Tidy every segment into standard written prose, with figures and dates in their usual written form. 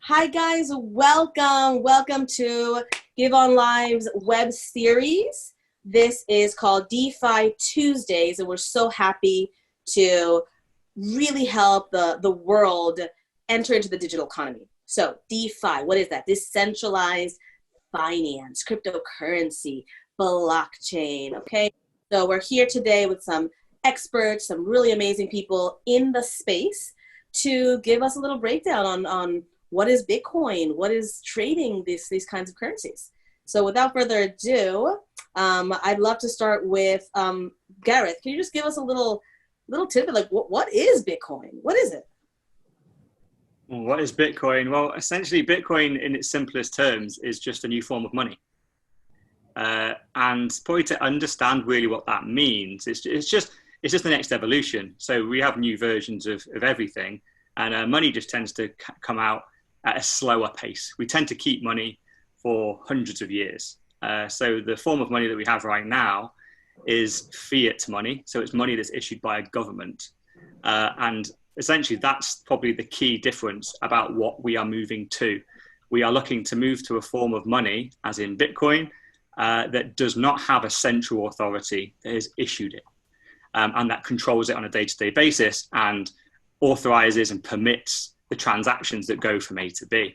Hi guys, welcome to Give On Live's web series. This is called DeFi Tuesdays, and we're so happy to really help the world enter into the digital economy. So DeFi, what is that? Decentralized finance, cryptocurrency, blockchain, okay? So we're here today with some experts, some really amazing people in the space to give us a little breakdown on what is Bitcoin, what is trading these kinds of currencies. So without further ado, I'd love to start with Gareth. Can you just give us a little tidbit, like what is Bitcoin? What is it? What is Bitcoin? Well, essentially Bitcoin in its simplest terms is just a new form of money. And probably to understand really what that means, it's just the next evolution. So we have new versions of everything, and money just tends to come out at a slower pace. We tend to keep money for hundreds of years. So the form of money that we have right now is fiat money. So it's money that's issued by a government. And essentially that's probably the key difference about what we are moving to. We are looking to move to a form of money, as in Bitcoin, that does not have a central authority that has issued it, and that controls it on a day-to-day basis and authorizes and permits the transactions that go from A to B.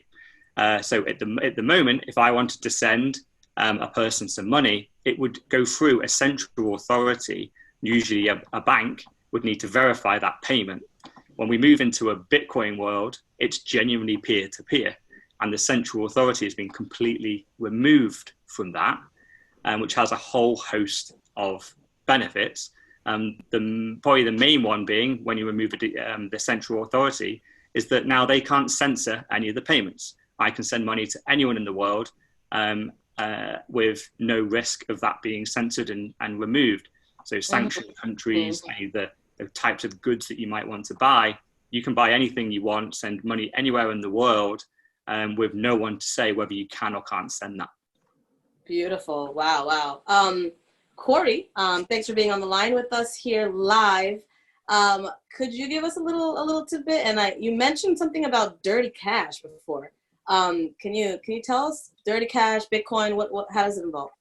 So at the moment, if I wanted to send a person some money, it would go through a central authority. Usually a bank would need to verify that payment. When we move into a Bitcoin world, it's genuinely peer-to-peer, and the central authority has been completely removed from that, which has a whole host of benefits. Probably the main one being, when you remove the central authority, is that now they can't censor any of the payments. I can send money to anyone in the world with no risk of that being censored and removed. So sanctioned countries, any of the types of goods that you might want to buy, you can buy anything you want, send money anywhere in the world, with no one to say whether you can or can't send that. Beautiful. Wow. Corey, thanks for being on the line with us here live. Could you give us a little tidbit? And you mentioned something about dirty cash before. Can you tell us dirty cash, Bitcoin? How does it involve?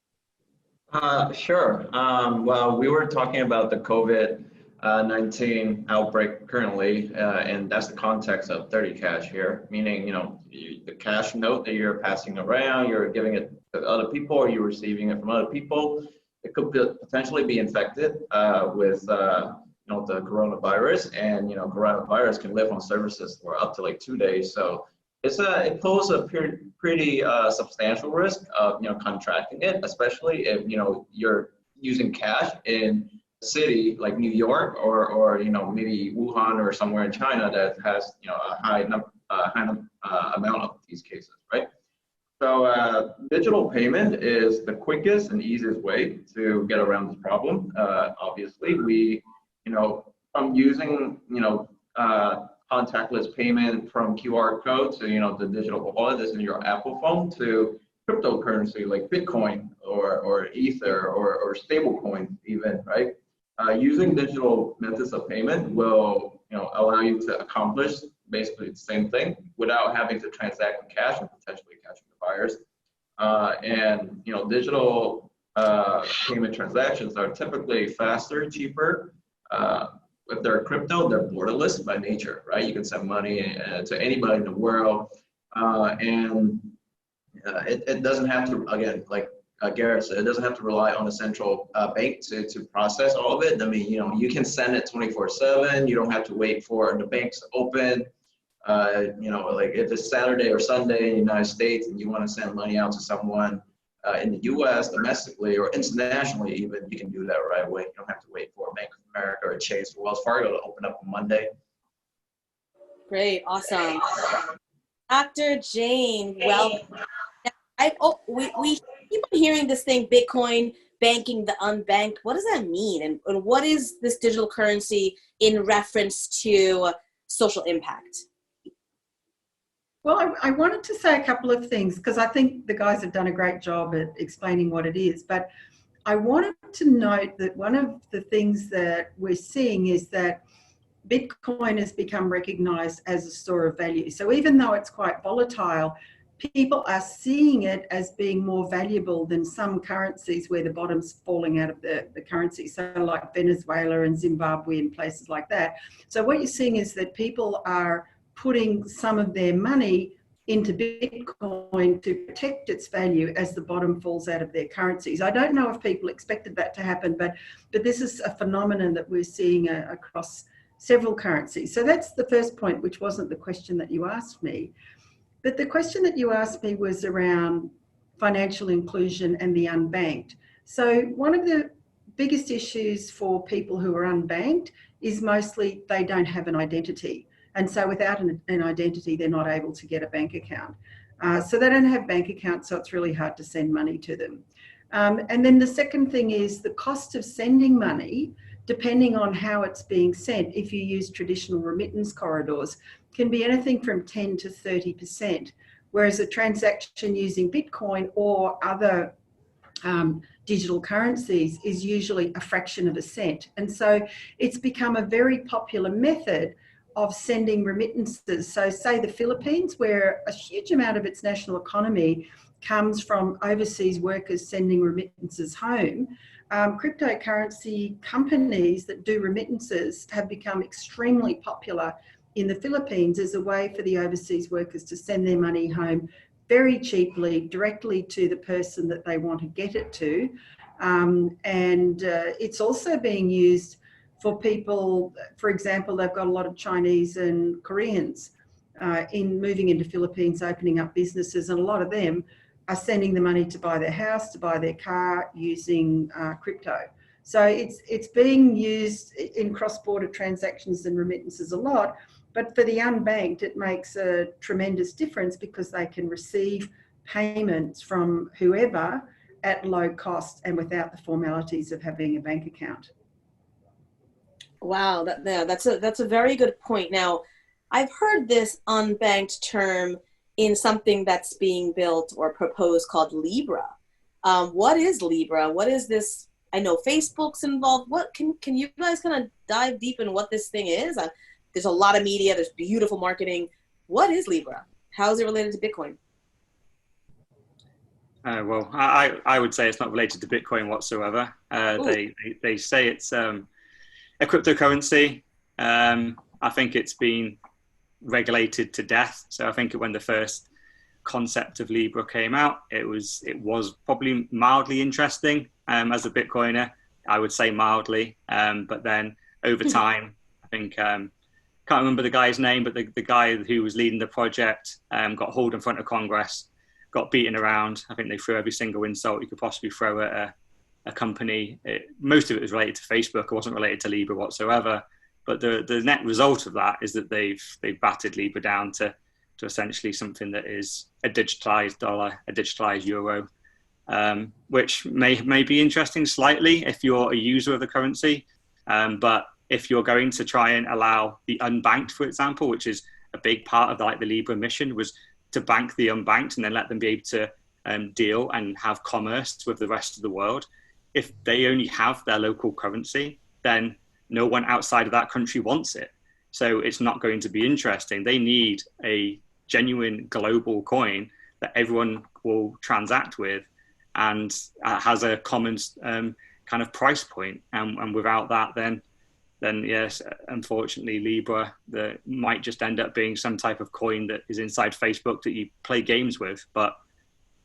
Sure. Well, we were talking about the COVID-19 outbreak currently, and that's the context of dirty cash here, meaning, the cash note that you're passing around, you're giving it to other people, or you're receiving it from other people. It could potentially be infected with the coronavirus, and coronavirus can live on services for up to like 2 days. So it poses a pretty substantial risk of contracting it, especially if you're using cash in a city like New York or maybe Wuhan or somewhere in China that has a high amount of these cases, right? So digital payment is the quickest and easiest way to get around this problem. Obviously, from using contactless payment, from QR code to the digital wallet that's in your Apple phone, to cryptocurrency like Bitcoin or Ether or stable coins even, right? Using digital methods of payment will allow you to accomplish basically the same thing without having to transact in cash and potentially catching the virus. And digital payment transactions are typically faster, cheaper. If they're crypto, they're borderless by nature, right? You can send money to anybody in the world, and it doesn't have to, again, like Garrett said, it doesn't have to rely on a central bank to process all of it. I mean, you can send it 24/7. You don't have to wait for the banks to open. Like if it's Saturday or Sunday in the United States and you want to send money out to someone in the U.S. domestically or internationally, even, you can do that right away. You don't have to wait for a Bank of America or a Chase or Wells Fargo to open up on Monday. Great, awesome. Dr. Jane, well, we keep on hearing this thing, Bitcoin, banking the unbanked. What does that mean? And what is this digital currency in reference to social impact? Well, I wanted to say a couple of things because I think the guys have done a great job at explaining what it is. But I wanted to note that one of the things that we're seeing is that Bitcoin has become recognized as a store of value. So even though it's quite volatile, people are seeing it as being more valuable than some currencies where the bottom's falling out of the currency. So like Venezuela and Zimbabwe and places like that. So what you're seeing is that people are putting some of their money into Bitcoin to protect its value as the bottom falls out of their currencies. I don't know if people expected that to happen, but this is a phenomenon that we're seeing across several currencies. So that's the first point, which wasn't the question that you asked me. But the question that you asked me was around financial inclusion and the unbanked. So one of the biggest issues for people who are unbanked is mostly they don't have an identity. And so without an identity, they're not able to get a bank account. So they don't have bank accounts, so it's really hard to send money to them. And then the second thing is the cost of sending money, depending on how it's being sent, if you use traditional remittance corridors, can be anything from 10 to 30%, whereas a transaction using Bitcoin or other digital currencies is usually a fraction of a cent. And so it's become a very popular method of sending remittances. So say the Philippines, where a huge amount of its national economy comes from overseas workers sending remittances home, cryptocurrency companies that do remittances have become extremely popular in the Philippines as a way for the overseas workers to send their money home very cheaply, directly to the person that they want to get it to. It's also being used for people, for example, they've got a lot of Chinese and Koreans in moving into Philippines, opening up businesses, and a lot of them are sending the money to buy their house, to buy their car using crypto. So it's being used in cross-border transactions and remittances a lot, but for the unbanked, it makes a tremendous difference because they can receive payments from whoever at low cost and without the formalities of having a bank account. Wow, that's a very good point. Now, I've heard this unbanked term in something that's being built or proposed called Libra. What is Libra? What is this? I know Facebook's involved. What can you guys kind of dive deep in what this thing is? There's a lot of media. There's beautiful marketing. What is Libra? How is it related to Bitcoin? Well, I would say it's not related to Bitcoin whatsoever. They say it's a cryptocurrency. I think it's been regulated to death. So I think when the first concept of Libra came out, it was probably mildly interesting as a Bitcoiner. I would say mildly, but then over time, I think can't remember the guy's name, but the guy who was leading the project got hauled in front of Congress, got beaten around. I think they threw every single insult you could possibly throw at a company. Most of it was related to Facebook. It wasn't related to Libra whatsoever. But the net result of that is that they've battered Libra down to essentially something that is a digitalized dollar, a digitalized euro, which may be interesting slightly if you're a user of the currency. But if you're going to try and allow the unbanked, for example, which is a big part of the Libra mission, was to bank the unbanked and then let them be able to deal and have commerce with the rest of the world. If they only have their local currency, then no one outside of that country wants it. So it's not going to be interesting. They need a genuine global coin that everyone will transact with and has a common kind of price point. And without that, then yes, unfortunately, Libra might just end up being some type of coin that is inside Facebook that you play games with. But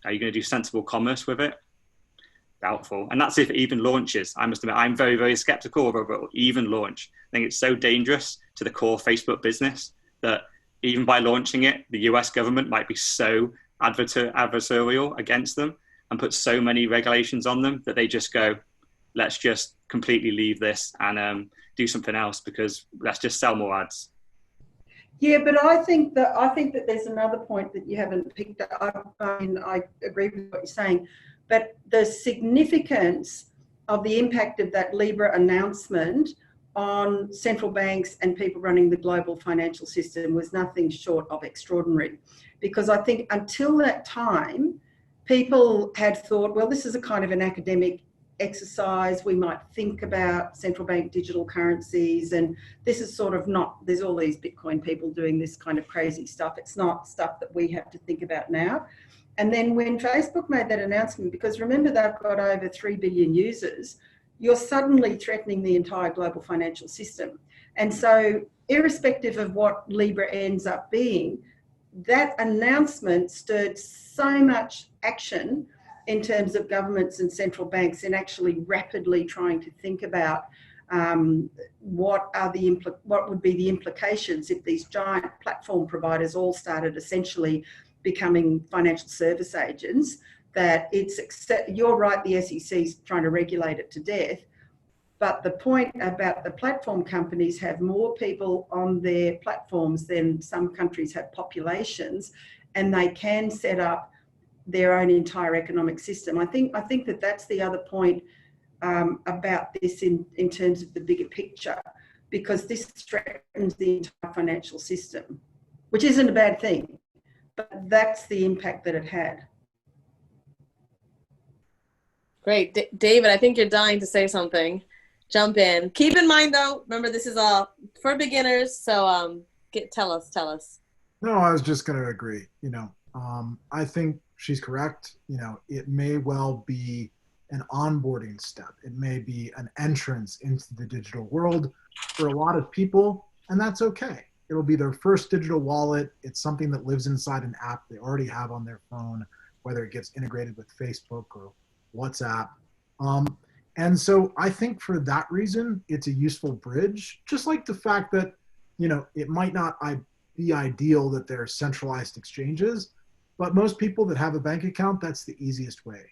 are you going to do sensible commerce with it? Doubtful. And that's if it even launches. I must admit, I'm very, very skeptical of it will even launch. I think it's so dangerous to the core Facebook business that even by launching it, the US government might be so adversarial against them and put so many regulations on them that they just go, let's just completely leave this and do something else because let's just sell more ads. Yeah, but I think that there's another point that you haven't picked up. I mean, I agree with what you're saying. But the significance of the impact of that Libra announcement on central banks and people running the global financial system was nothing short of extraordinary. Because I think until that time, people had thought, well, this is a kind of an academic exercise. We might think about central bank digital currencies, and this is sort of not, there's all these Bitcoin people doing this kind of crazy stuff. It's not stuff that we have to think about now. And then when Facebook made that announcement, because remember they've got over 3 billion users, you're suddenly threatening the entire global financial system. And so irrespective of what Libra ends up being, that announcement stirred so much action in terms of governments and central banks in actually rapidly trying to think about what would be the implications if these giant platform providers all started essentially becoming financial service agents. That you're right, the SEC is trying to regulate it to death. But the point about the platform companies have more people on their platforms than some countries have populations, and they can set up their own entire economic system. I think that that's the other point about this in terms of the bigger picture, because this threatens the entire financial system, which isn't a bad thing, but that's the impact that it had. Great. David, I think you're dying to say something. Jump in. Keep in mind, though, remember, this is all for beginners, so tell us. No, I was just going to agree. I think she's correct. It may well be an onboarding step. It may be an entrance into the digital world for a lot of people, and that's okay. It'll be their first digital wallet. It's something that lives inside an app they already have on their phone, whether it gets integrated with Facebook or WhatsApp. And so I think for that reason, it's a useful bridge, just like the fact that, it might not be ideal that there are centralized exchanges, but most people that have a bank account, that's the easiest way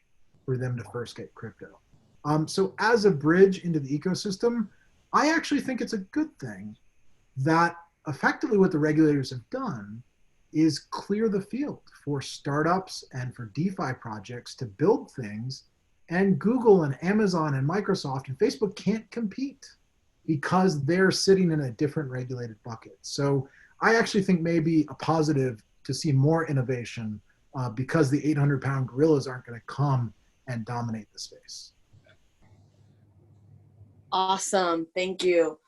for them to first get crypto. So as a bridge into the ecosystem, I actually think it's a good thing that effectively what the regulators have done is clear the field for startups and for DeFi projects to build things. And Google and Amazon and Microsoft and Facebook can't compete because they're sitting in a different regulated bucket. So I actually think maybe a positive to see more innovation because the 800-pound gorillas aren't going to come and dominate the space. Awesome. Thank you.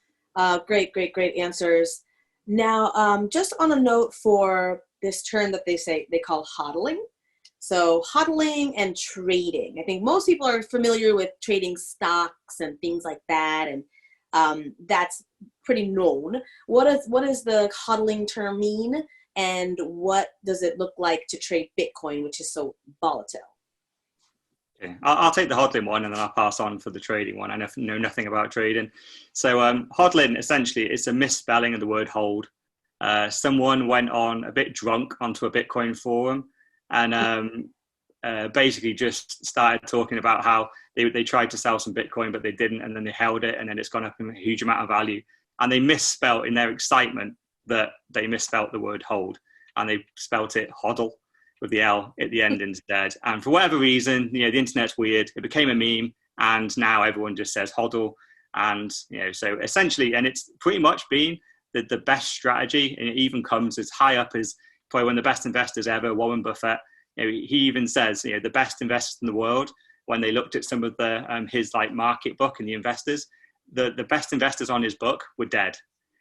Great answers. Now, just on a note for this term that they call hodling. So hodling and trading. I think most people are familiar with trading stocks and things like that, and that's pretty known. What does the hodling term mean, and what does it look like to trade Bitcoin, which is so volatile? Okay. I'll take the hodling one, and then I'll pass on for the trading one. I know nothing about trading. So hodling, essentially, it's a misspelling of the word hold. Someone went on a bit drunk onto a Bitcoin forum and basically just started talking about how they tried to sell some Bitcoin, but they didn't, and then they held it, and then it's gone up in a huge amount of value. And they misspelt in their excitement that they misspelt the word hold, and they spelt it hodl with the L at the end instead. And for whatever reason, the internet's weird. It became a meme, and now everyone just says hodl. And so essentially, and it's pretty much been the best strategy, and it even comes as high up as probably one of the best investors ever, Warren Buffett. He even says, the best investors in the world, when they looked at some of his market book and the investors, the best investors on his book were dead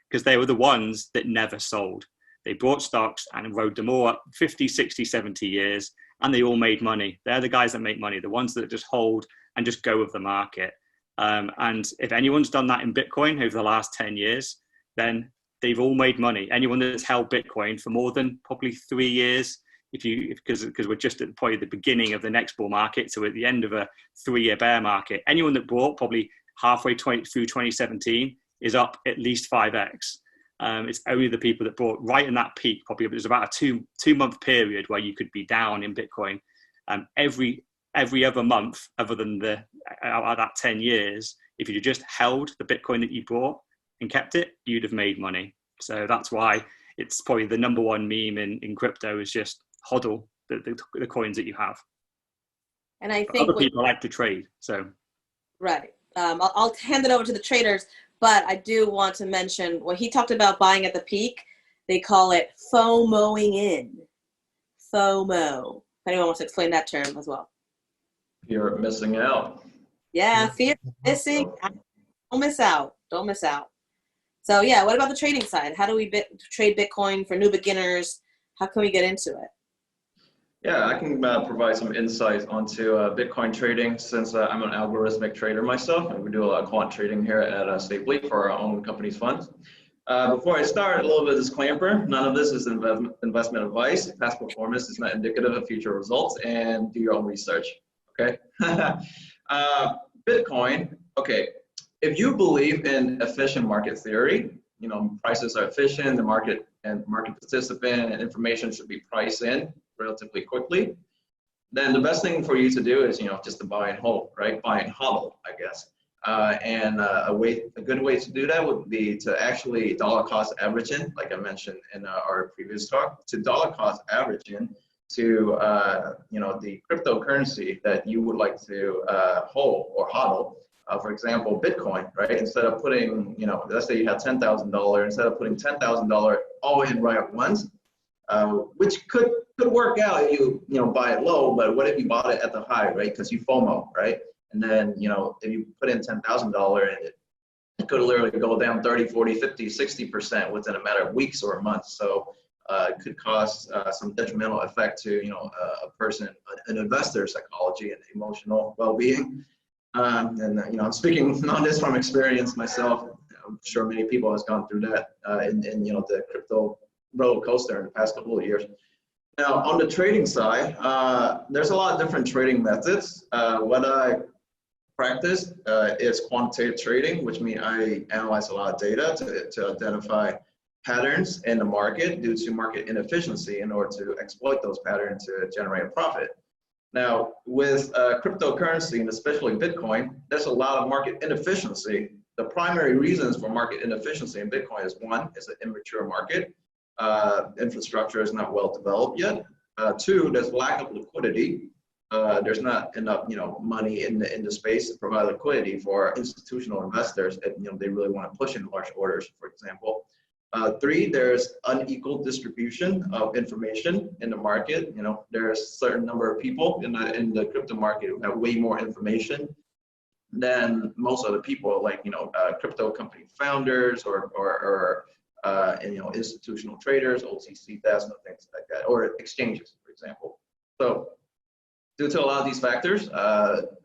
because they were the ones that never sold. They bought stocks and rode them all up 50, 60, 70 years, and they all made money. They're the guys that make money, the ones that just hold and just go with the market. And if anyone's done that in Bitcoin over the last 10 years, then they've all made money. Anyone that's held Bitcoin for more than probably 3 years, because we're just at probably the beginning of the next bull market, so at the end of a 3-year bear market, anyone that bought probably halfway through 2017 is up at least 5x. It's only the people that bought right in that peak. Probably there's about a two-month period where you could be down in Bitcoin. Every other month, other than that 10 years, if you just held the Bitcoin that you bought and kept it, you'd have made money. So that's why it's probably the number one meme in crypto is just hodl the coins that you have. And I think other people like to trade. So right. I'll hand it over to the traders, but I do want to mention what he talked about buying at the peak. They call it FOMOing in. FOMO. If anyone wants to explain that term as well. You're missing out. Yeah, fear of missing. Don't miss out. Don't miss out. So yeah, what about the trading side? How do we trade Bitcoin for new beginners? How can we get into it? Yeah, I can provide some insights onto Bitcoin trading since I'm an algorithmic trader myself, and we do a lot of quant trading here at Stably for our own company's funds. Before I start, a little bit of disclaimer: none of this is investment advice. Past performance is not indicative of future results, and do your own research. Okay. Bitcoin. Okay. If you believe in efficient market theory, prices are efficient, the market and market participant and information should be priced in relatively quickly, then the best thing for you to do is, just to buy and hold, right? Buy and hodl, I guess. A good way to do that would be to actually dollar cost average in, like I mentioned in our previous talk, to dollar cost average in to, the cryptocurrency that you would like to hold or hodl. For example, Bitcoin, right? Instead of putting, let's say you have $10,000, instead of putting $10,000 all in right at once, which could work out if you buy it low, but what if you bought it at the high, right? Because you FOMO, right? And then, if you put in $10,000 and it could literally go down 30, 40, 50, 60% within a matter of weeks or months. So it could cause some detrimental effect to, a person, an investor psychology and emotional well-being. I'm speaking not this from experience myself. I'm sure many people has gone through that in the crypto roller coaster in the past couple of years. Now, on the trading side, there's a lot of different trading methods. What I practice is quantitative trading, which means I analyze a lot of data to identify patterns in the market due to market inefficiency in order to exploit those patterns to generate a profit. Now, with cryptocurrency, and especially Bitcoin, there's a lot of market inefficiency. The primary reasons for market inefficiency in Bitcoin is one, it's an immature market. Infrastructure is not well developed yet. Two, there's lack of liquidity. There's not enough, money in the space to provide liquidity for institutional investors if they really want to push in large orders, for example. Three, there's unequal distribution of information in the market. There's a certain number of people in the crypto market who have way more information than most other people, like crypto company founders or institutional traders, OTC desks, and things like that, or exchanges, for example. So due to a lot of these factors,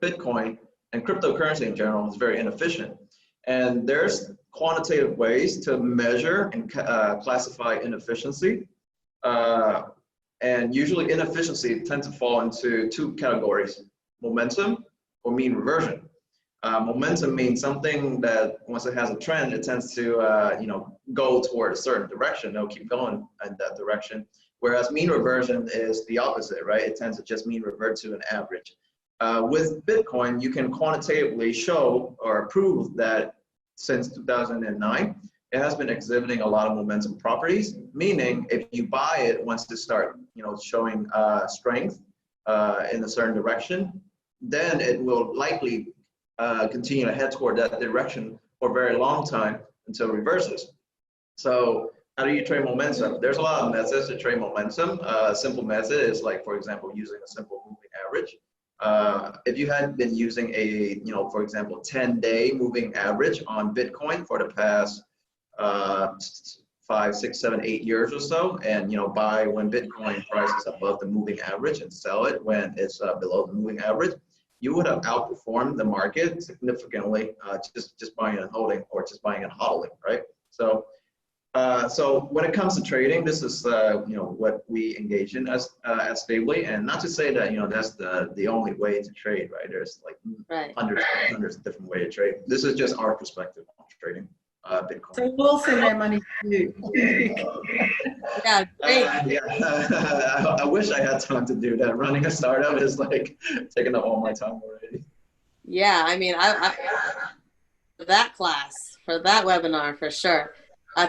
Bitcoin and cryptocurrency in general is very inefficient. And there's quantitative ways to measure and classify inefficiency. And usually inefficiency tends to fall into two categories: momentum or mean reversion. Momentum means something that once it has a trend, it tends to go toward a certain direction. It'll keep going in that direction. Whereas mean reversion is the opposite, right? It tends to just mean revert to an average. With Bitcoin, you can quantitatively show or prove that since 2009, it has been exhibiting a lot of momentum properties, meaning if you buy it once it start showing strength in a certain direction, then it will likely continue to head toward that direction for a very long time until it reverses. So how do you trade momentum? There's a lot of methods to trade momentum. A simple method is like, for example, using a simple moving average. If you had been using a, for example, 10-day moving average on Bitcoin for the past 5, 6, 7, 8 years or so, and buy when Bitcoin price is above the moving average and sell it when it's below the moving average, you would have outperformed the market significantly just buying and holding, or just buying and hodling, right? So when it comes to trading, this is what we engage in as Stably, and not to say that that's the only way to trade, right? There's like hundreds of different ways to trade. This is just our perspective on trading Bitcoin. So we'll send our money to you. Yeah, great. I wish I had time to do that. Running a startup is like taking up all my time already. Yeah, I mean, I for that class, for that webinar, for sure.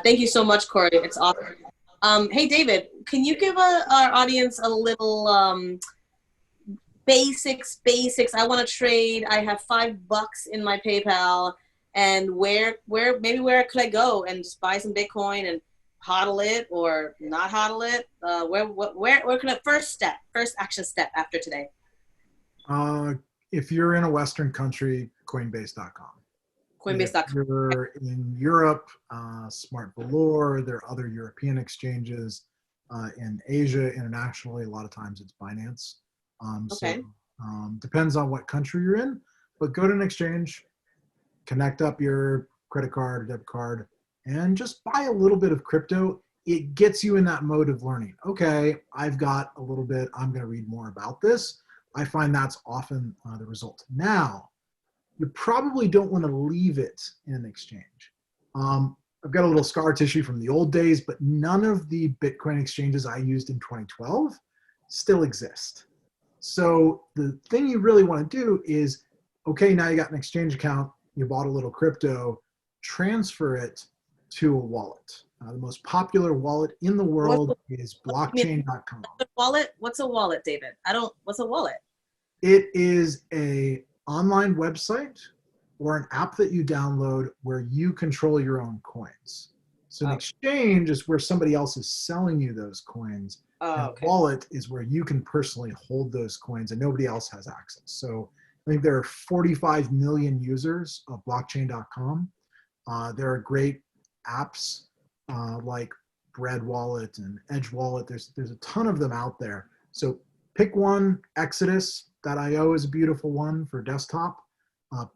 Thank you so much, Corey. It's awesome. Hey, David, can you give our audience a little basics? I want to trade. I have $5 in my PayPal, and where could I go and just buy some Bitcoin and hodl it or not hodl it? Where can I first action step after today? If you're in a Western country, Coinbase.com. Coinbase.com. If you're in Europe, Smart Valor, there are other European exchanges. In Asia, internationally, a lot of times it's Binance. Okay. So depends on what country you're in, but go to an exchange, connect up your credit card or debit card, and just buy a little bit of crypto. It gets you in that mode of learning. Okay, I've got a little bit, I'm going to read more about this. I find that's often the result. Now, you probably don't want to leave it in an exchange. I've got a little scar tissue from the old days, but none of the Bitcoin exchanges I used in 2012 still exist. So the thing you really want to do is, okay, now you got an exchange account, you bought a little crypto, transfer it to a wallet. The most popular wallet in the world is blockchain.com. Wallet? What's a wallet, David? What's a wallet? It is a online website or an app that you download where you control your own coins. So an exchange is where somebody else is selling you those coins. And a wallet is where you can personally hold those coins and nobody else has access. So I think there are 45 million users of blockchain.com. There are great apps like Bread Wallet and Edge Wallet. There's a ton of them out there. So pick one. Exodus.io is a beautiful one for desktop.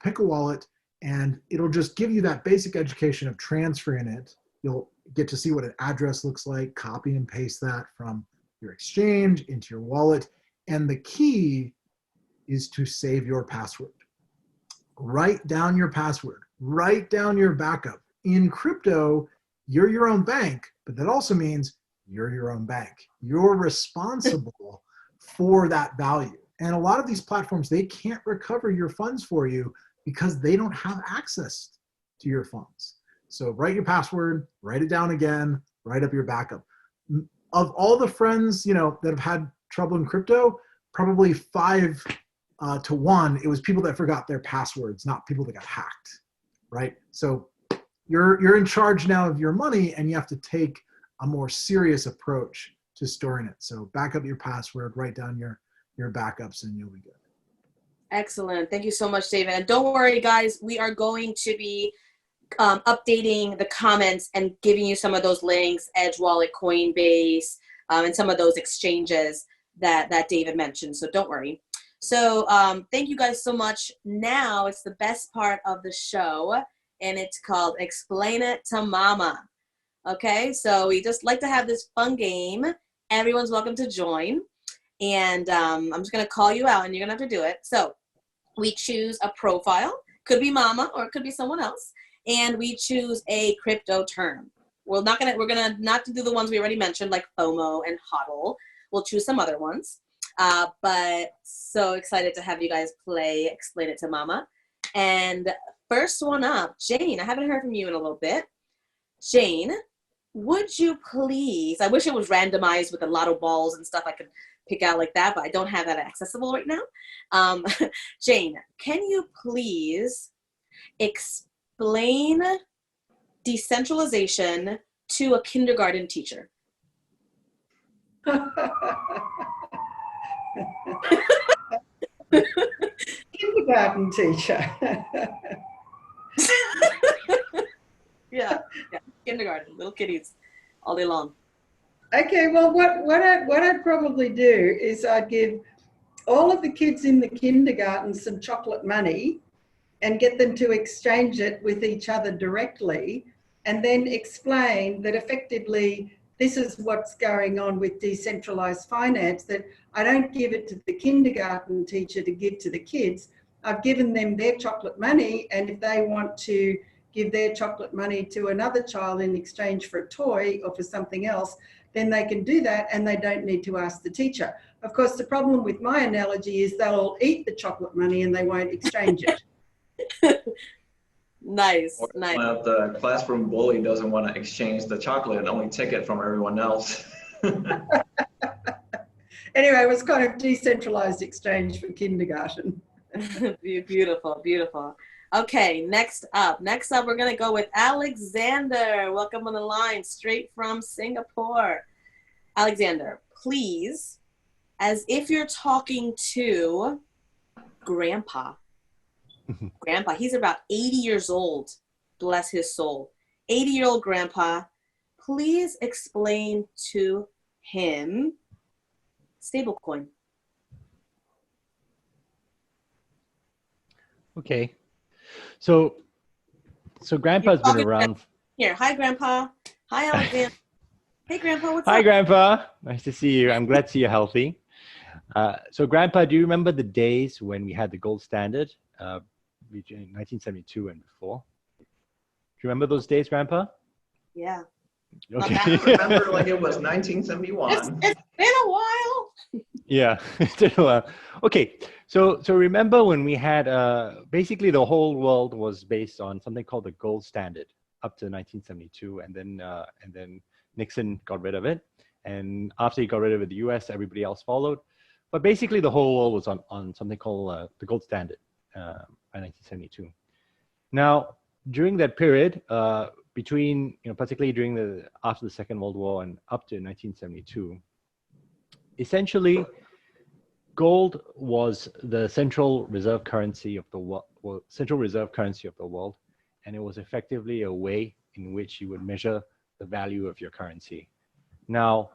Pick a wallet and it'll just give you that basic education of transferring it. You'll get to see what an address looks like, copy and paste that from your exchange into your wallet. And the key is to save your password. Write down your password, write down your backup. In crypto, you're your own bank, but that also means you're your own bank. You're responsible for that value. And a lot of these platforms, they can't recover your funds for you because they don't have access to your funds. So write your password, write it down again, write up your backup. Of all the friends, that have had trouble in crypto, probably 5 to 1, it was people that forgot their passwords, not people that got hacked, right? So you're in charge now of your money and you have to take a more serious approach to storing it. So back up your password, write down your backups, and you'll be good. Excellent. Thank you so much, David. And don't worry, guys, we are going to be updating the comments and giving you some of those links, Edge Wallet, Coinbase, and some of those exchanges that David mentioned. So don't worry. So thank you guys so much. Now it's the best part of the show, and it's called Explain It to Mama. Okay, so we just like to have this fun game. Everyone's welcome to join. And I'm just going to call you out, and you're going to have to do it. So we choose a profile. Could be mama, or it could be someone else. And we choose a crypto term. We're gonna not do the ones we already mentioned, like FOMO and HODL. We'll choose some other ones. But so excited to have you guys play Explain It to Mama. And first one up, Jane. I haven't heard from you in a little bit. Jane, would you please, I wish it was randomized with the lotto balls and stuff I could pick out like that, but I don't have that accessible right now. Jane, can you please explain decentralization to a kindergarten teacher? Kindergarten teacher. yeah, kindergarten, little kiddies all day long. Okay, well, what I'd probably do is I'd give all of the kids in the kindergarten some chocolate money and get them to exchange it with each other directly, and then explain that effectively this is what's going on with decentralized finance, that I don't give it to the kindergarten teacher to give to the kids. I've given them their chocolate money, and if they want to give their chocolate money to another child in exchange for a toy or for something else, then they can do that and they don't need to ask the teacher. Of course, the problem with my analogy is they'll all eat the chocolate money and they won't exchange it. Nice. Or the classroom bully doesn't want to exchange the chocolate and only take it from everyone else. Anyway, it was kind of decentralized exchange for kindergarten. Beautiful, beautiful. Okay, next up, we're going to go with Alexander. Welcome on the line, straight from Singapore. Alexander, please, as if you're talking to Grandpa, Grandpa, he's about 80 years old. Bless his soul. 80-year-old grandpa, please explain to him stablecoin. Okay. So Grandpa's been around. Here, hi, Grandpa. Hi, Alexander. Hey, Grandpa, what's up? Hi, Grandpa. Nice to see you. I'm glad to see you're healthy. So, Grandpa, do you remember the days when we had the gold standard between 1972 and before? Do you remember those days, Grandpa? Yeah. Okay. I remember like it was 1971. It's been a while. Yeah, it's been a while. Okay, so remember when we had basically the whole world was based on something called the gold standard up to 1972, and then Nixon got rid of it, and after he got rid of it, the U.S. everybody else followed, but basically the whole world was on something called the gold standard by 1972. Now during that period, between particularly after the Second World War and up to 1972. Essentially, gold was the central reserve currency of the world, and it was effectively a way in which you would measure the value of your currency. Now,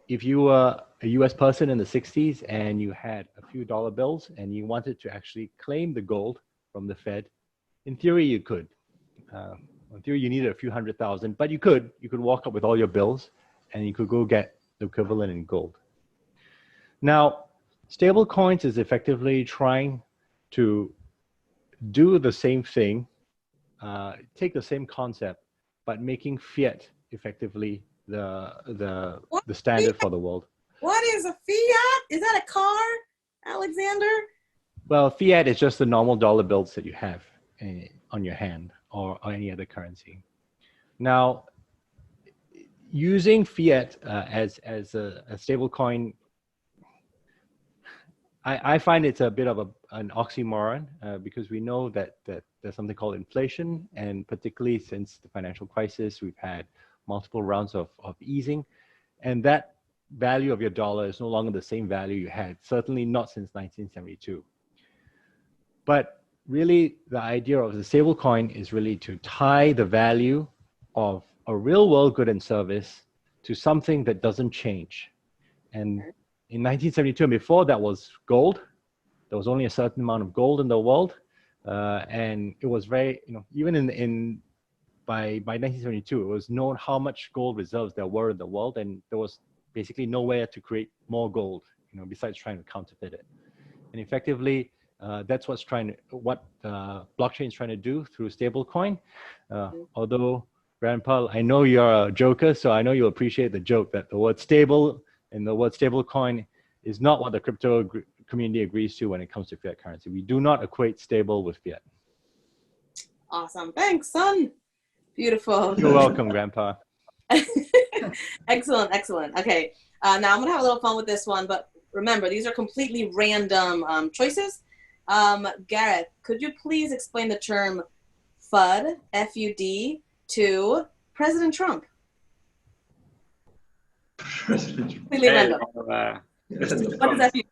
if you were a US person in the 60s and you had a few dollar bills and you wanted to actually claim the gold from the Fed, in theory you could. In theory, you needed a few $100,000, but you could walk up with all your bills and you could go get the equivalent in gold. Now, stable coins is effectively trying to do the same thing, take the same concept, but making fiat effectively the standard for the world. What is a fiat? Is that a car, Alexander? Well, fiat is just the normal dollar bills that you have on your hand or any other currency. Now, using fiat as a stable coin, I find it's a bit of an oxymoron because we know that there's something called inflation, and particularly since the financial crisis, we've had multiple rounds of easing, and that value of your dollar is no longer the same value you had, certainly not since 1972. But really, the idea of the stable coin is really to tie the value of a real world good and service to something that doesn't change. And in 1972 and before, that was gold. There was only a certain amount of gold in the world, and it was very, even by 1972, it was known how much gold reserves there were in the world, and there was basically nowhere to create more gold, besides trying to counterfeit it. And effectively, that's what blockchain is trying to do through stablecoin. Although, Grandpa, I know you're a joker, so I know you'll appreciate the joke that the word stable and the word stablecoin is not what the crypto community agrees to when it comes to fiat currency. We do not equate stable with fiat. Awesome. Thanks, son. Beautiful. You're welcome, Grandpa. Excellent, excellent. Okay, now I'm going to have a little fun with this one, but remember, these are completely random choices. Gareth, could you please explain the term FUD, F-U-D, to President Trump? Completely random. What does that mean?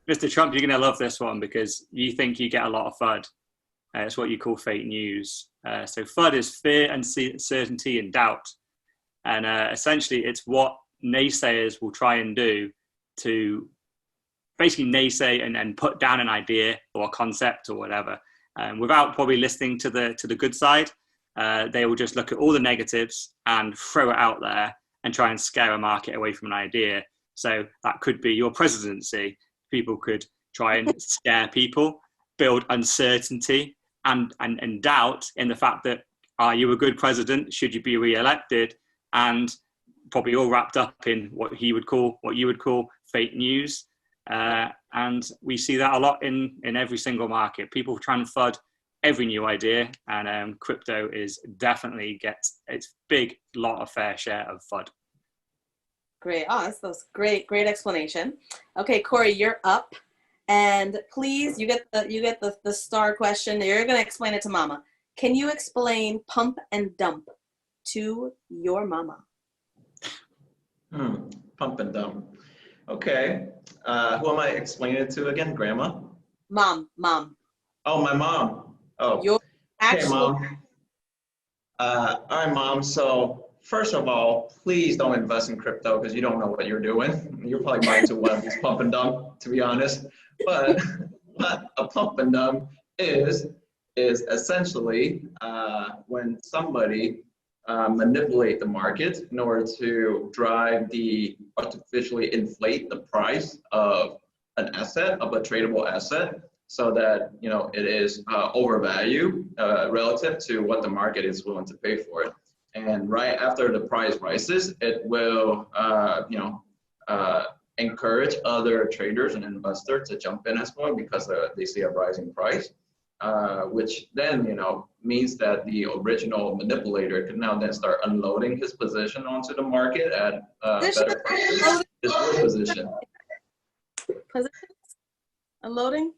Mr. Trump, you're going to love this one because you think you get a lot of FUD. It's what you call fake news. So FUD is fear, uncertainty, and doubt. And essentially, it's what naysayers will try and do to basically naysay and put down an idea or a concept or whatever. Without probably listening to the good side, they will just look at all the negatives and throw it out there and try and scare a market away from an idea. So that could be your presidency. People could try and scare people, build uncertainty and doubt in the fact that, are you a good president? Should you be re-elected? And probably all wrapped up in what you would call fake news. And we see that a lot in every single market. People try and FUD every new idea, and crypto is definitely gets its lot of fair share of FUD. Great. Oh, that's great explanation. Okay, Corey, you're up, and please, you get the star question. You're going to explain it to Mama. Can you explain pump and dump to your mama? Pump and dump. Okay. Who am I explaining it to again? Grandma? Mom. Oh, my mom. Oh, Your hey, actual. mom. All right, mom. So first of all, please don't invest in crypto because you don't know what you're doing. You're probably buying to one of these pump and dump, to be honest. But what a pump and dump is essentially when somebody manipulate the market in order to artificially inflate the price of an asset, of a tradable asset, so that it is overvalued relative to what the market is willing to pay for it. And right after the price rises, it will encourage other traders and investors to jump in as well because they see a rising price, which then means that the original manipulator can now then start unloading his position onto the market at better prices. His real position. Unloading?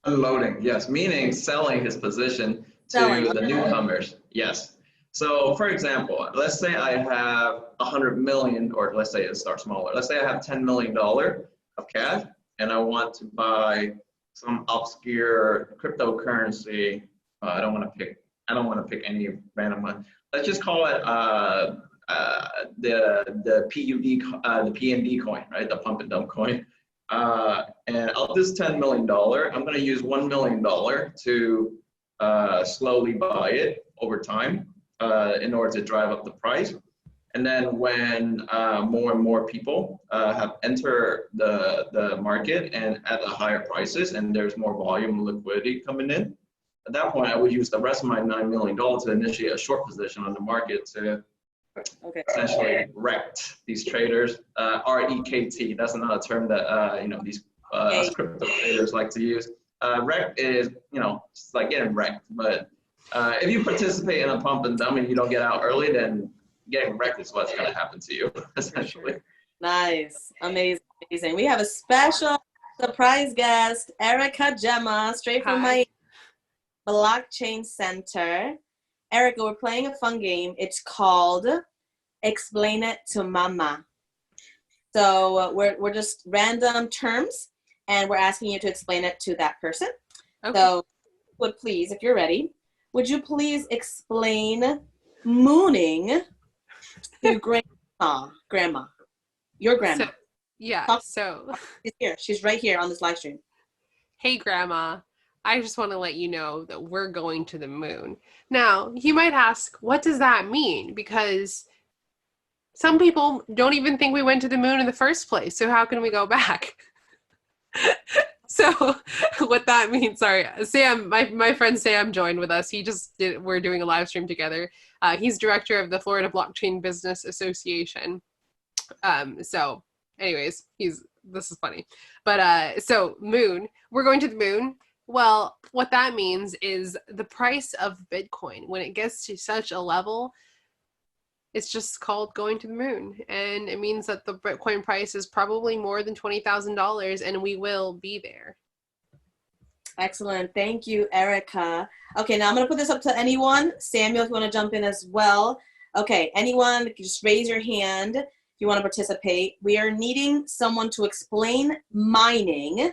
Unloading, yes, meaning selling his position to the newcomers. Yes. So for example, let's say I have 100 million, or let's say it starts smaller. Let's say I have $10 million of cash and I want to buy some obscure cryptocurrency. I don't want to pick any random one. Let's just call it the PND coin, right? The pump and dump coin. And of this $10 million, I'm going to use $1 million to slowly buy it over time in order to drive up the price. And then when more and more people have entered the market and at the higher prices, and there's more volume and liquidity coming in, at that point, I would use the rest of my $9 million to initiate a short position on the market to essentially wrecked these traders. REKT, that's another term that these us crypto traders like to use. Wrecked is it's like getting wrecked, but if you participate in a pump and dump and you don't get out early, then getting wrecked is what's going to happen to you, essentially. Nice, amazing. We have a special surprise guest, Erica Gemma, straight from my blockchain center. Erica, we're playing a fun game. It's called Explain It to Mama. So we're just random terms, and we're asking you to explain it to that person. Okay. So, please, if you're ready, would you please explain mooning to grandma, your grandma? She's here. She's right here on this live stream. Hey, Grandma. I just want to let you know that we're going to the moon. Now, you might ask, what does that mean? Because some people don't even think we went to the moon in the first place. So how can we go back? So what that means, sorry, Sam, my friend Sam joined with us. We're doing a live stream together. He's director of the Florida Blockchain Business Association. So anyways, this is funny. But so moon, we're going to the moon. Well, what that means is the price of Bitcoin, when it gets to such a level, it's just called going to the moon. And it means that the Bitcoin price is probably more than $20,000 and we will be there. Excellent. Thank you, Erica. Okay, now I'm going to put this up to anyone. Samuel, if you want to jump in as well. Okay, anyone, just raise your hand if you want to participate. We are needing someone to explain mining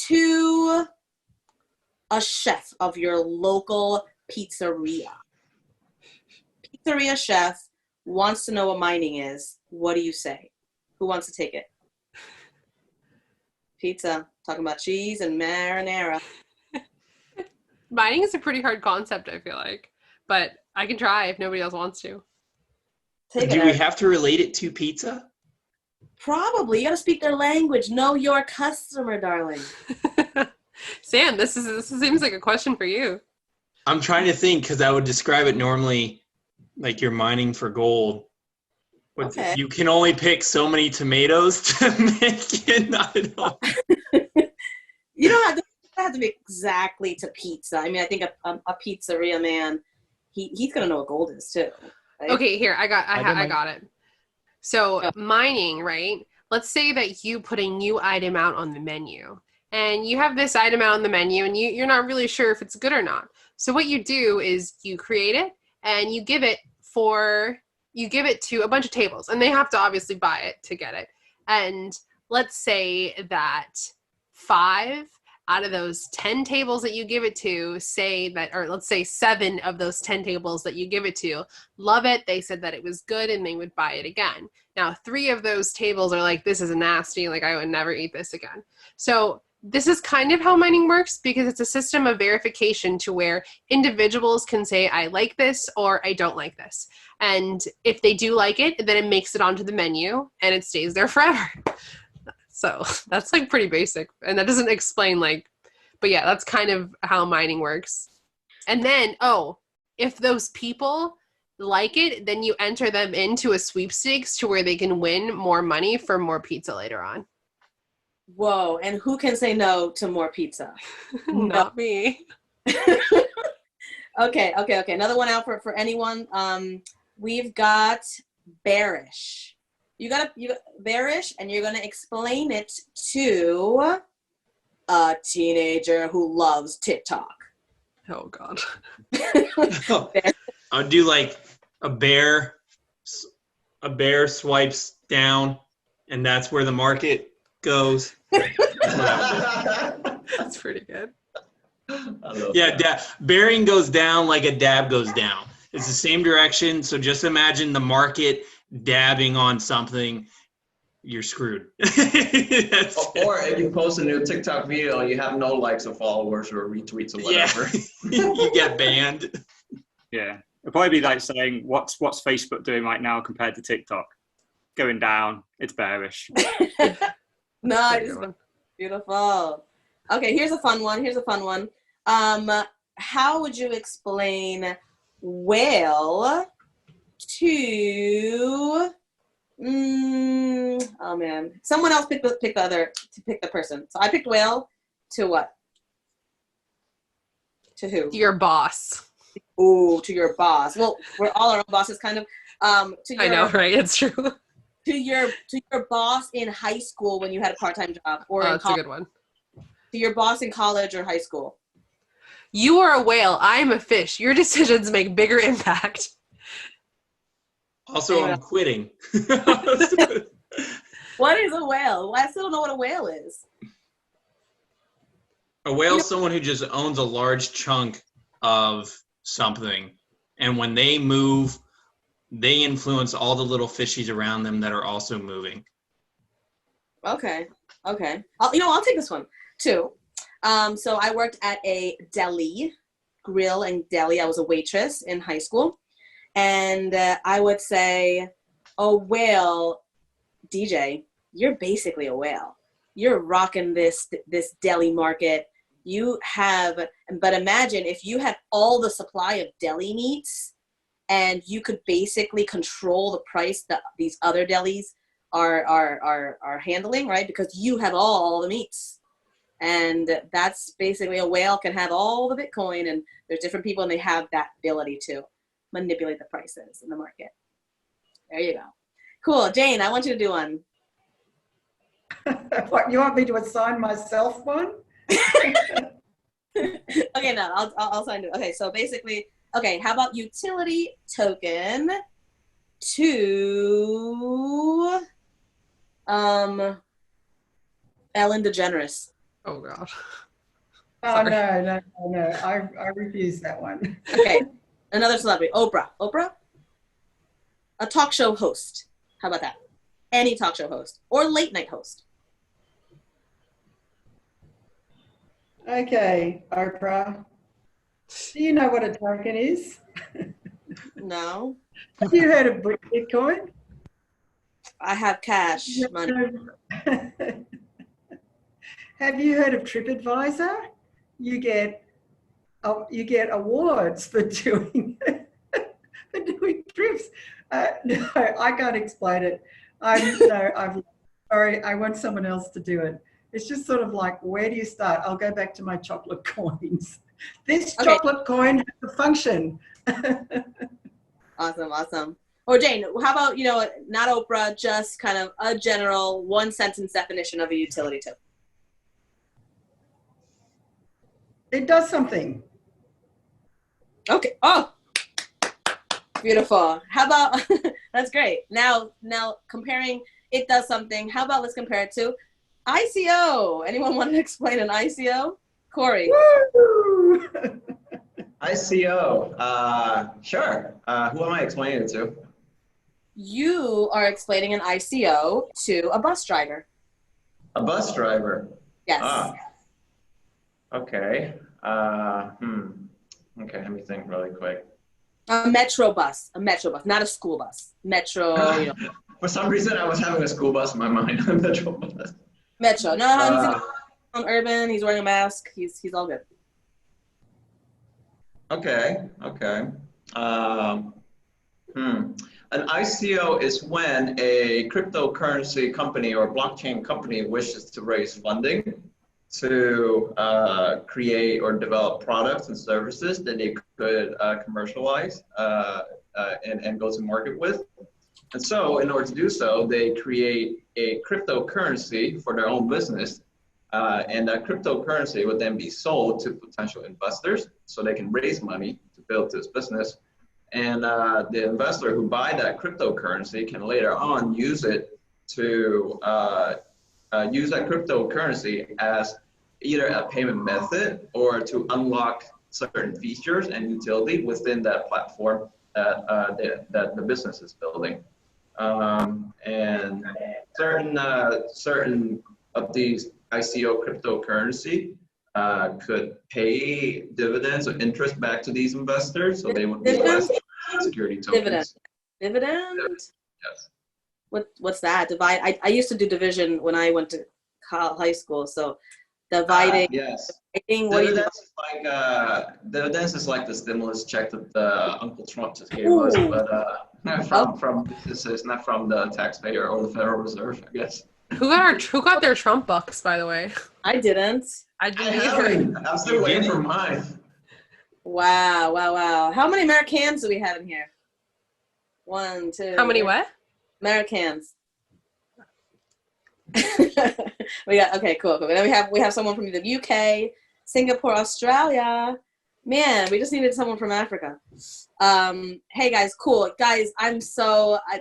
to a chef of your local pizzeria. Pizzeria chef wants to know what mining is. What do you say? Who wants to take it? Pizza. Talking about cheese and marinara. Mining is a pretty hard concept, I feel like. But I can try if nobody else wants to. Do we have to relate it to pizza? Probably. You got to speak their language. Know your customer, darling. Sam, this seems like a question for you. I'm trying to think because I would describe it normally like you're mining for gold. Okay. You can only pick so many tomatoes to make it. I don't. You don't have to be exactly to pizza. I mean, I think a pizzeria man, he's gonna know what gold is too. Right? Okay, here I got it. So mining, right? Let's say that you put a new item out on the menu, and you have this item out on the menu, and you're not really sure if it's good or not. So what you do is you create it, and you give it to a bunch of tables, and they have to obviously buy it to get it. And let's say that 5 out of those 10 tables that you give it to, say that, or let's say 7 of those 10 tables that you give it to love it, they said that it was good and they would buy it again. Now 3 of those tables are like, this is nasty, like I would never eat this again. So this is kind of how mining works, because it's a system of verification to where individuals can say, I like this or I don't like this. And if they do like it, then it makes it onto the menu and it stays there forever. So that's like pretty basic. And that doesn't explain like, but yeah, that's kind of how mining works. And then, if those people like it, then you enter them into a sweepstakes to where they can win more money for more pizza later on. Whoa, and who can say no to more pizza? Not me. Okay. Another one out for anyone. We've got bearish. You got bearish, and you're gonna explain it to a teenager who loves TikTok. Oh God. I'll do like a bear swipes down, and that's where the market goes. That's pretty good. Yeah, bearing goes down like a dab goes down. It's the same direction. So just imagine the market dabbing on something. You're screwed. Or if you post a new TikTok video and you have no likes or followers or retweets or whatever. Yeah. You get banned. Yeah. It'd probably be like saying, what's Facebook doing right now compared to TikTok? Going down. It's bearish. Nice. Beautiful. Okay, here's a fun one. How would you explain whale to oh man. Someone else pick the person. So I picked whale to what? To who? Your boss. Ooh, to your boss. Well, we're all our own bosses kind of. I know, right? It's true. To your boss in high school when you had a part-time job, or in that's college. a good one. To your boss in college or high school. You are a whale. I am a fish. Your decisions make bigger impact. Also, I'm quitting. What is a whale? I still don't know what a whale is. A whale is someone who just owns a large chunk of something, and when they move, they influence all the little fishies around them that are also moving. Okay. I'll take this one too. So I worked at a grill and deli. I was a waitress in high school, and I would say, "Oh, whale, DJ, you're basically a whale. You're rocking this deli market. You have, but imagine if you had all the supply of deli meats, and you could basically control the price that these other delis are handling, right? Because you have all the meats." And that's basically, a whale can have all the Bitcoin, and there's different people and they have that ability to manipulate the prices in the market. There you go. Cool. Jane, I want you to do one. What, you want me to assign myself one? Okay, no, I'll assign it. Okay, so basically, how about utility token to Ellen DeGeneres? Oh God. Oh, no. I refuse that one. Okay, another celebrity. Oprah? A talk show host. How about that? Any talk show host or late night host. Okay, Oprah. Do you know what a token is? No. Have you heard of Bitcoin? I have cash money. Have you heard of TripAdvisor? You get awards for doing trips. No, I can't explain it. I'm sorry. I want someone else to do it. It's just sort of like, where do you start? I'll go back to my chocolate coins. This chocolate coin has a function. Awesome. Or Jane, how about, not Oprah, just kind of a general one sentence definition of a utility token. It does something. Okay. Oh, beautiful. How about, that's great. Now comparing it does something. How about let's compare it to ICO. Anyone want to explain an ICO? Corey. Woo! ICO. Sure. Who am I explaining it to? You are explaining an ICO to a bus driver. A bus driver. Yes. Okay. Okay, let me think really quick. A metro bus, not a school bus. Metro, you know. For some reason, I was having a school bus in my mind. A metro bus. Metro. No, he's on urban. He's wearing a mask. He's all good. Okay. An ICO is when a cryptocurrency company or blockchain company wishes to raise funding to create or develop products and services that they could commercialize and go to market with. And so in order to do so, they create a cryptocurrency for their own business. And that cryptocurrency would then be sold to potential investors so they can raise money to build this business. And the investor who buy that cryptocurrency can later on use it to use that cryptocurrency as either a payment method or to unlock certain features and utility within that platform that the business is building. And certain of these ICO cryptocurrency could pay dividends or interest back to these investors, so they would be less security tokens. Dividend? Yes. What's that? Divide. I used to do division when I went to high school, so dividing. Yes. Dividends is like the stimulus check that Uncle Trump just gave us, but from businesses, not from the taxpayer or the Federal Reserve, I guess. Who got their Trump bucks, by the way? I didn't. I didn't either. I'm still waiting for mine. Wow. How many Americans do we have in here? 1, 2. How many what? Americans. We got cool. Then we have someone from the UK, Singapore, Australia. Man, we just needed someone from Africa. Hey guys, cool. Guys,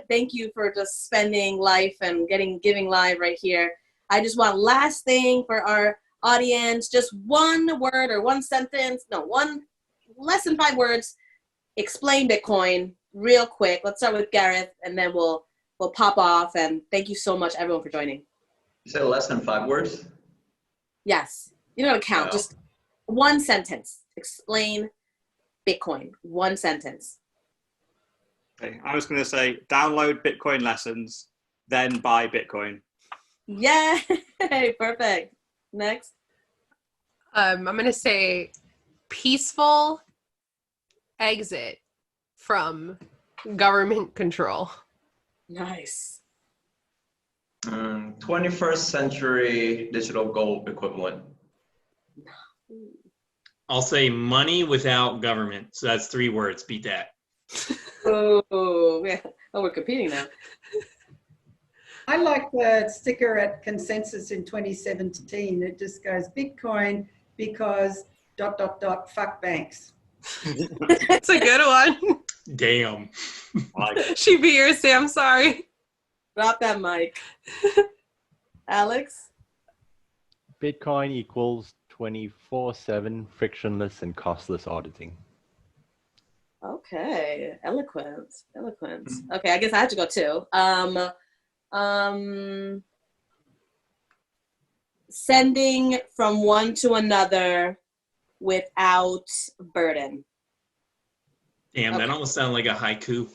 thank you for just spending life and giving live right here. I just want last thing for our audience, just one word or one sentence, less than 5 words. Explain Bitcoin real quick. Let's start with Gareth and then we'll pop off, and thank you so much everyone for joining. You said less than 5 words? Yes. You don't count, just one sentence. Explain Bitcoin. One sentence. Okay, I was going to say download Bitcoin lessons, then buy Bitcoin. Yeah, perfect. Next. I'm going to say peaceful exit from government control. Nice. 21st century digital gold equivalent. I'll say money without government. So that's 3 words. Beat that. Yeah. We're competing now. I like the sticker at Consensus in 2017. It just goes Bitcoin because ... fuck banks. That's a good one. Damn. She beat yours, Sam. Sorry. Drop that mic. Alex? Bitcoin equals 24/7 frictionless and costless auditing. Okay, eloquent. Okay, I guess I have to go too. Sending from one to another without burden. Damn, that almost sounded like a haiku.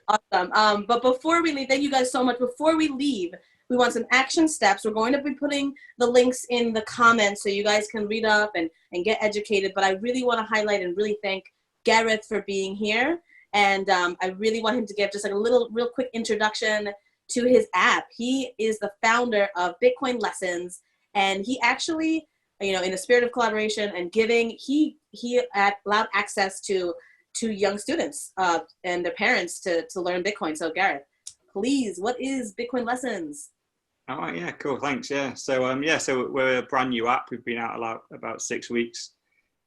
Awesome. But before we leave, thank you guys so much. Before we leave, we want some action steps. We're going to be putting the links in the comments so you guys can read up and get educated. But I really want to highlight and really thank Gareth for being here. And I really want him to give just like a real quick introduction to his app. He is the founder of Bitcoin Lessons. And he actually, in the spirit of collaboration and giving, he allowed access to young students and their parents to learn Bitcoin. So Gareth, please, what is Bitcoin Lessons? All right, yeah, cool, thanks. Yeah, so so we're a brand new app. We've been out about 6 weeks,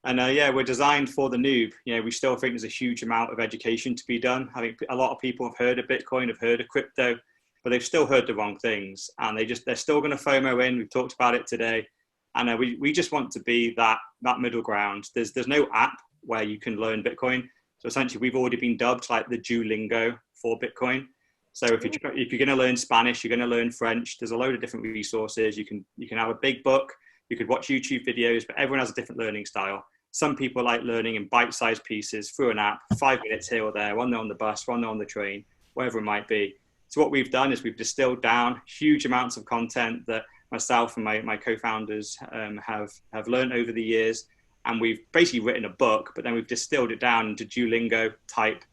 and we're designed for the noob. We still think there's a huge amount of education to be done. I think a lot of people have heard of Bitcoin, have heard of crypto, but they've still heard the wrong things, and they're still going to FOMO in. We've talked about it today, and we just want to be that middle ground. There's no app where you can learn Bitcoin, so essentially we've already been dubbed like the Duolingo for Bitcoin. So if you're going to learn Spanish, you're going to learn French, there's a load of different resources. You can have a big book, you could watch YouTube videos, but everyone has a different learning style. Some people like learning in bite-sized pieces through an app, 5 minutes here or there, one there on the bus, one there on the train, wherever it might be. So what we've done is we've distilled down huge amounts of content that myself and my co-founders have learned over the years. And we've basically written a book, but then we've distilled it down into Duolingo type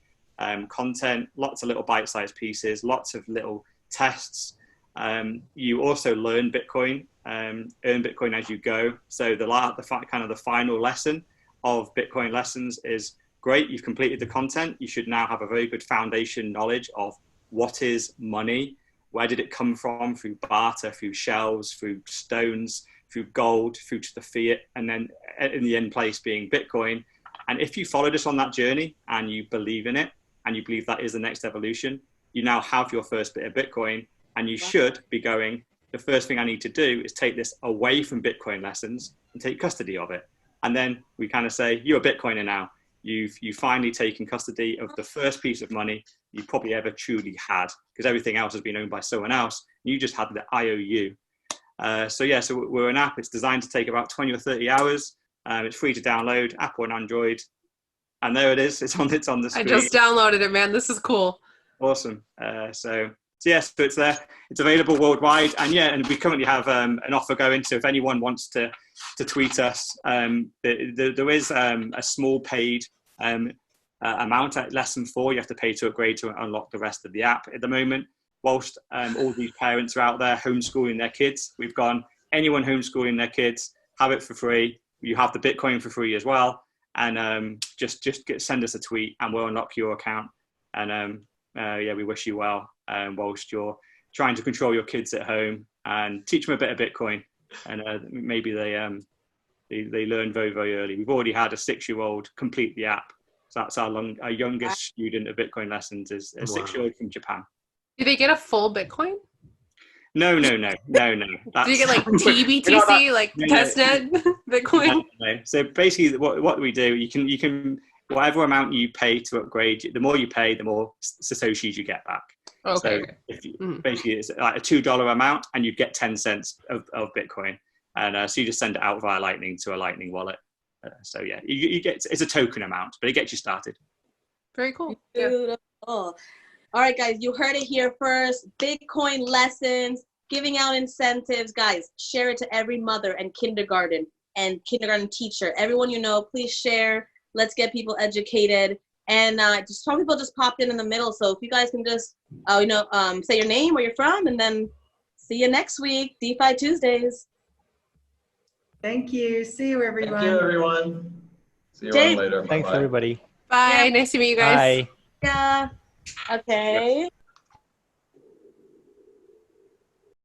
content, lots of little bite-sized pieces, lots of little tests. You also learn Bitcoin, earn Bitcoin as you go. So the final lesson of Bitcoin lessons is great. You've completed the content. You should now have a very good foundation knowledge of what is money, where did it come from, through barter, through shells, through stones, through gold, through to the fiat, and then in the end place being Bitcoin. And if you followed us on that journey and you believe in it, and you believe that is the next evolution, you now have your first bit of Bitcoin, and you should be going, the first thing I need to do is take this away from Bitcoin lessons and take custody of it. And then we kind of say, you're a Bitcoiner now. You've finally taken custody of the first piece of money you probably ever truly had, because everything else has been owned by someone else. You just had the IOU. So we're an app. It's designed to take about 20 or 30 hours. It's free to download, Apple and Android. And there it is. It's on the screen. I just downloaded it, man. This is cool. Awesome. So it's there. It's available worldwide. And we currently have an offer going. So if anyone wants to tweet us, there is a small paid amount at lesson 4. You have to pay to upgrade to unlock the rest of the app at the moment. Whilst all these parents are out there homeschooling their kids, we've gone, anyone homeschooling their kids, have it for free. You have the Bitcoin for free as well. And just send us a tweet and we'll unlock your account. And we wish you well whilst you're trying to control your kids at home and teach them a bit of Bitcoin. And maybe they learn very, very early. We've already had a 6-year-old complete the app. So that's our youngest student of Bitcoin lessons is a 6-year-old from Japan. Do they get a full Bitcoin? No. Do you get like TBTC, like testnet Bitcoin? No. So basically, what we do, you can whatever amount you pay to upgrade, the more you pay, the more satoshis you get back. Okay. So basically, it's like a $2 amount, and you'd get 10 cents of Bitcoin, and so you just send it out via Lightning to a Lightning wallet. You get, it's a token amount, but it gets you started. Very cool. Beautiful. Yeah. All right, guys, you heard it here first. Bitcoin lessons, giving out incentives. Guys, share it to every mother and kindergarten teacher. Everyone you know, please share. Let's get people educated. And just some people just popped in the middle. So if you guys can just, say your name, where you're from, and then see you next week, DeFi Tuesdays. Thank you. See you, everyone. Thank you, everyone. See you all later. Thanks, Bye-bye. everybody. Bye. Nice to meet you guys. Bye. Yeah. Okay.